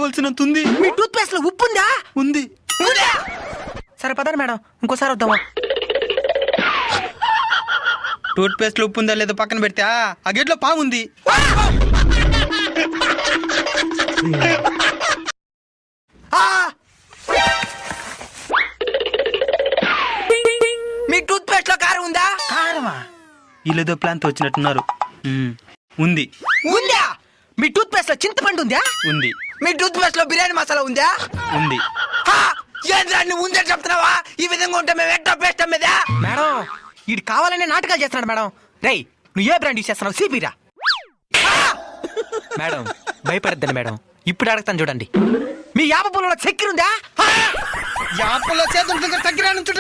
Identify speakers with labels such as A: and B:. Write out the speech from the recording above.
A: వేసుకోవాల్సినంత ఉంది.
B: మీ tooth paste లో ఉప్పు ఉందా?
A: ఉంది.
B: సరే పదండి మేడం, ఇంకోసారి వద్దామా?
A: టూత్ పేస్ట్ లో ఉప్పు ఉందా లేదో పక్కన పెడితే ఆ గేట్లో పాము ఉంది.
B: మీ టూత్ పేస్ట్ లో కారం ఉందా?
A: కారమా? వీళ్ళేదో ప్లాన్ తో వచ్చినట్టున్నారు. ఉంది.
B: ఉందా? మీ టూత్ పేస్ట్ లో చింతపండు ఉందా?
A: ఉంది.
B: మీ టూత్ పేస్ట్ లో బిర్యానీ మసాలా ఉందా?
A: ఉంది.
B: ఏంద్రాన్ని ఉందే చెప్తున్నావా? ఈ విధంగా ఉంటే మేము ఎట్టా పేస్ట్ అమ్మేదా? మేడం వీడు కావాలనే నాటకాలు చేస్తున్నాడు మేడం. రేయ్ నువ్వు ఏ బ్రాండ్ యూస్ చేస్తున్నావు? సిపిరా. మేడం భయపడద్దండి మేడం, ఇప్పుడు అడుగుతాను చూడండి. మీ యాప పొలంలో చక్కెర ఉందా?
A: యాపలో చేతుల దగ్గర తగ్గిరా నుంచి